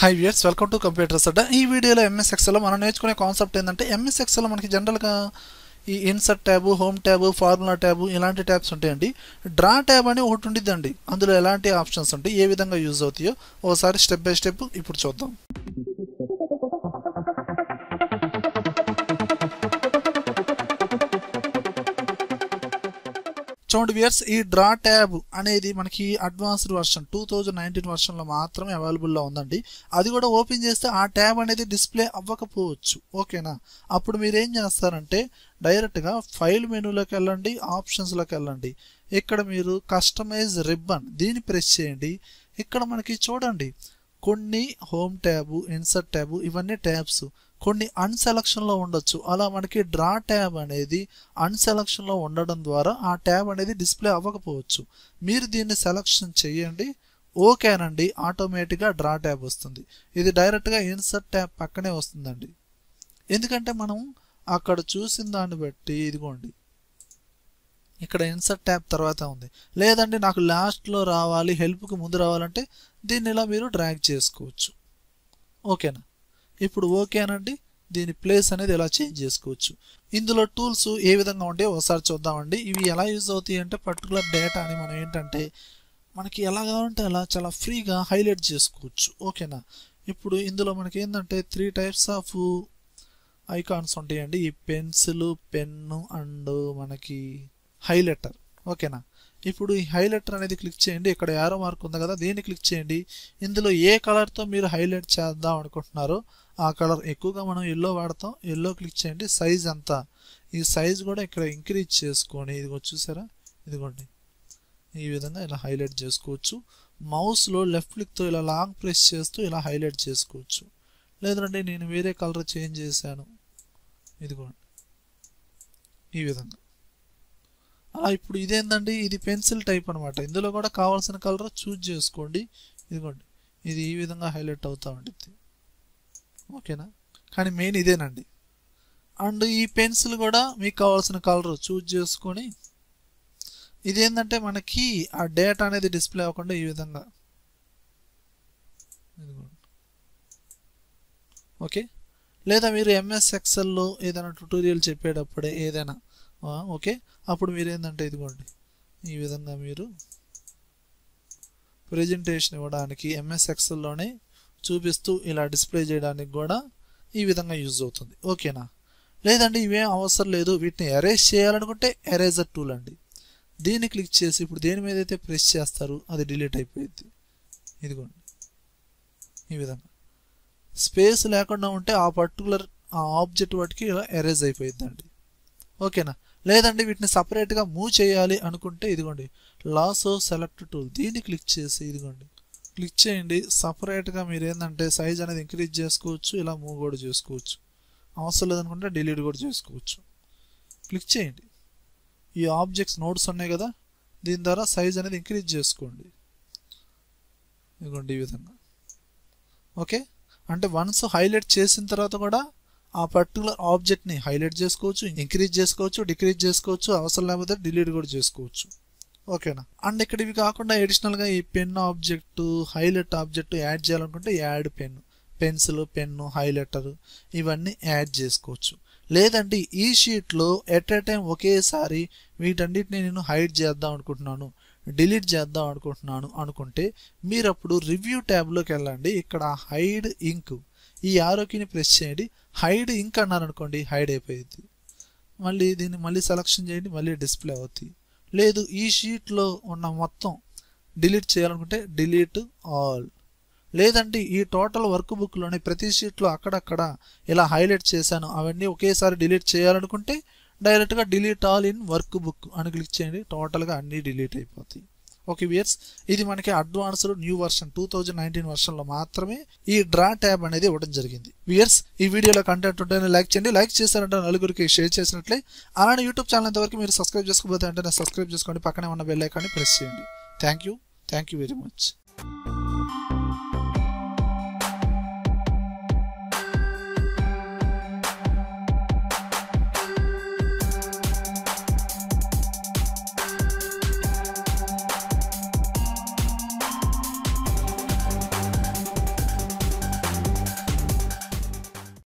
Hi viewers, welcome to Computers Adda. ఈ వీడియోలో MS Excel లో మనం నేర్చుకునే కాన్సెప్ట్ ఏంటంటే MS Excel లో మనకి జనరల్ గా ఈ insert tab, home tab, formula tab ఇలాంటి ట్యాబ్స్ ఉంటాయండి. డ్రా ట్యాబ్ అని ఒకటి ఉండిద్దండి. అందులో ఎలాంటి ఆప్షన్స్ ఉంటాయి, ఏ విధంగా యూజ్ అవుతాయో ఒకసారి స్టెప్ బై స్టెప్ ఇప్పుడు చూద్దాం. చూడండి వ్యూయర్స్, ఈ డ్రా ట్యాబ్ అనేది మనకి అడ్వాన్స్డ్ వర్షన్ 2019 వర్షన్ లో మాత్రమే అవైలబుల్ లో ఉందండి. అది కూడా ఓపెన్ చేస్తే ఆ ట్యాబ్ అనేది డిస్ప్లే అవ్వకపోవచ్చు. ఓకేనా? అప్పుడు మీరు ఏం చేస్తారంటే డైరెక్ట్ గా ఫైల్ మెనూలోకి వెళ్ళండి, ఆప్షన్స్ లోకి వెళ్ళండి. ఇక్కడ మీరు కస్టమైజ్ రిబ్బన్ దీన్ని ప్రెస్ చేయండి. ఇక్కడ మనకి చూడండి కొన్ని హోమ్ ట్యాబ్, ఇన్సర్ట్ ట్యాబ్ ఇవన్నీ ట్యాబ్స్ కొన్ని అన్సెలక్షన్ లో ఉండొచ్చు. అలా మనకి డ్రా ట్యాబ్ అనేది అన్సెలక్షన్ లో ఉండడం ద్వారా ఆ ట్యాబ్ అనేది డిస్ప్లే అవ్వకపోవచ్చు. మీరు దీన్ని సెలక్షన్ చేయండి, ఓకేనండి, ఆటోమేటిక్గా డ్రా ట్యాబ్ వస్తుంది. ఇది డైరెక్ట్గా ఇన్సర్ట్ ట్యాబ్ పక్కనే వస్తుందండి. ఎందుకంటే మనం అక్కడ చూసిన దాన్ని బట్టి ఇదిగోండి ఇక్కడ ఇన్సర్ట్ ట్యాబ్ తర్వాత ఉంది. లేదండి నాకు లాస్ట్లో రావాలి, హెల్ప్కి ముందు రావాలంటే దీన్ని ఇలా మీరు డ్రాగ్ చేసుకోవచ్చు. ఓకేనా? ఇప్పుడు ఓకేనండి, దీని ప్లేస్ అనేది ఎలా చేంజ్ చేసుకోవచ్చు. ఇందులో టూల్స్ ఏ విధంగా ఉంటాయో ఒకసారి చూద్దామండి. ఇవి ఎలా యూజ్ అవుతాయి అంటే పర్టికులర్ డేటాని మనం ఏంటంటే మనకి ఎలా కావాలంటే అలా చాలా ఫ్రీగా హైలైట్ చేసుకోవచ్చు. ఓకేనా? ఇప్పుడు ఇందులో మనకి ఏంటంటే 3 టైప్స్ ఆఫ్ ఐకాన్స్ ఉంటాయండి. ఈ పెన్సిల్, పెన్ను అండ్ మనకి హైలైటర్. ఓకేనా? ఇప్పుడు ఈ హైలైటర్ అనేది క్లిక్ చేయండి. ఇక్కడ యారో మార్క్ ఉంది కదా, దీన్ని క్లిక్ చేయండి. ఇందులో ఏ కలర్తో మీరు హైలైట్ చేద్దాం అనుకుంటున్నారో ఆ కలర్, ఎక్కువగా మనం ఎల్లో వాడతాం, ఎల్లో క్లిక్ చేయండి. సైజ్ అంతా ఈ సైజ్ కూడా ఇక్కడ ఇంక్రీజ్ చేసుకొని ఇదిగో చూసారా, ఇదిగోండి ఈ విధంగా ఇలా హైలైట్ చేసుకోవచ్చు. మౌస్లో లెఫ్ట్ క్లిక్తో ఇలా లాంగ్ ప్రెస్ చేస్తూ ఇలా హైలైట్ చేసుకోవచ్చు. లేదంటే నేను వేరే కలర్ చేంజ్ చేశాను, ఇదిగోండి ఈ విధంగా. అలా ఇప్పుడు ఇదేంటండి, ఇది పెన్సిల్ టైప్ అనమాట. ఇందులో కూడా కావాల్సిన కలర్ చూజ్ చేసుకోండి. ఇదిగోండి ఇది ఈ విధంగా హైలైట్ అవుతూ ఉంటుంది. ఓకేనా? కానీ మెయిన్ ఇదేనండి. అండ్ ఈ పెన్సిల్ కూడా మీకు కావాల్సిన కలర్ చూజ్ చేసుకొని ఇదేంటంటే మనకి ఆ డేటా అనేది డిస్ప్లే అవ్వకుండా ఈ విధంగా ఓకే. లేదా మీరు MS Excelలో ఏదైనా ట్యుటోరియల్ చెప్పేటప్పుడే ఏదైనా ఓకే, అప్పుడు మీరు ఏంటంటే ఇదిగోండి ఈ విధంగా మీరు ప్రెజెంటేషన్ ఇవ్వడానికి MS Excelలోనే చూపిస్తూ ఇలా డిస్ప్లే చేయడానికి కూడా ఈ విధంగా యూజ్ అవుతుంది. ఓకేనా? లేదండి ఇవేం అవసరం లేదు, వీటిని ఎరేజ్ చేయాలనుకుంటే ఎరేజర్ టూల్ అండి. దీన్ని క్లిక్ చేసి ఇప్పుడు దేని మీద అయితే ప్రెస్ చేస్తారో అది డిలీట్ అయిపోయింది. ఇదిగోండి ఈ విధంగా స్పేస్ లేకుండా ఉంటే ఆ పర్టికులర్ ఆ ఆబ్జెక్ట్ వాటికి ఇలా ఎరేజ్ అయిపోయిందండి. ఓకేనా? లేదండి వీటిని సపరేట్గా మూవ్ చేయాలి అనుకుంటే ఇదిగోండి లాసో సెలెక్ట్ టూల్, దీన్ని క్లిక్ చేసి ఇదిగోండి క్లిక్ చేయండి. సపరేట్గా మీరు ఏంటంటే సైజ్ అనేది ఇంక్రీజ్ చేసుకోవచ్చు, ఇలా మూవ్ కూడా చేసుకోవచ్చు. అవసరం లేదనుకుంటే డిలీట్ కూడా చేసుకోవచ్చు. క్లిక్ చేయండి. ఈ ఆబ్జెక్ట్స్ నోట్స్ ఉన్నాయి కదా, దీని ద్వారా సైజ్ అనేది ఇంక్రీజ్ చేసుకోండి. ఇదిగోండి ఈ విధంగా. ఓకే, అంటే వన్స్ హైలైట్ చేసిన తర్వాత కూడా ఆ పర్టికులర్ ఆబ్జెక్ట్ని హైలైట్ చేసుకోవచ్చు, ఇంక్రీజ్ చేసుకోవచ్చు, డిక్రీజ్ చేసుకోవచ్చు, అవసరం లేకపోతే డిలీట్ కూడా చేసుకోవచ్చు. ఓకేనా? అండ్ ఇక్కడ ఇవి కాకుండా అడిషనల్గా ఈ pen object, highlight object add చేయాలనుకుంటే add pen, pencil, pen, highlighter ఇవన్నీ యాడ్ చేసుకోవచ్చు. లేదంటే ఈ షీట్లో ఎట్ ఏ టైం ఒకేసారి వీటన్నిటిని నేను హైడ్ చేద్దాం అనుకుంటున్నాను, డిలీట్ చేద్దాం అనుకుంటున్నాను అనుకుంటే మీరు అప్పుడు రివ్యూ ట్యాబ్లోకి వెళ్ళండి. ఇక్కడ హైడ్ ఇంక్ ఈ ఆరోకిని ప్రెస్ చేయండి. హైడ్ ఇంక్ అన్నారు అనుకోండి, హైడ్ అయిపోయింది. మళ్ళీ దీన్ని మళ్ళీ సెలక్షన్ చేయండి, మళ్ళీ డిస్ప్లే అవుతాయి. లేదు ఈ షీట్లో ఉన్న మొత్తం డిలీట్ చేయాలనుకుంటే డిలీట్ ఆల్. లేదంటే ఈ టోటల్ వర్క్ బుక్లోని ప్రతి షీట్లో అక్కడక్కడ ఇలా హైలైట్ చేశాను అవన్నీ ఒకేసారి డిలీట్ చేయాలనుకుంటే డైరెక్ట్గా delete all in work book అని క్లిక్ చేయండి. టోటల్గా అన్నీ డిలీట్ అయిపోతాయి. ఓకే వ్యూయర్స్, ఇది మనకి అడ్వాన్స్డ్ న్యూ వర్షన్ 2019 వర్షన్లో మాత్రమే ఈ డ్రా ట్యాబ్ అనేది ఇవ్వడం జరిగింది. వ్యూయర్స్, ఈ వీడియోలో కంటెంట్ ఉంటేనే లైక్ చేయండి. లైక్ చేశారంటే నలుగురికి షేర్ చేసినట్లే. అలానే యూట్యూబ్ ఛానల్ ఇంతవరకు మీరు సబ్స్క్రైబ్ చేసుకోకపోతే అంటే సబ్స్క్రైబ్ చేసుకోండి, పక్కనే ఉన్న బెల్ ఐకాన్ని ప్రెస్ చేయండి. Thank you very much.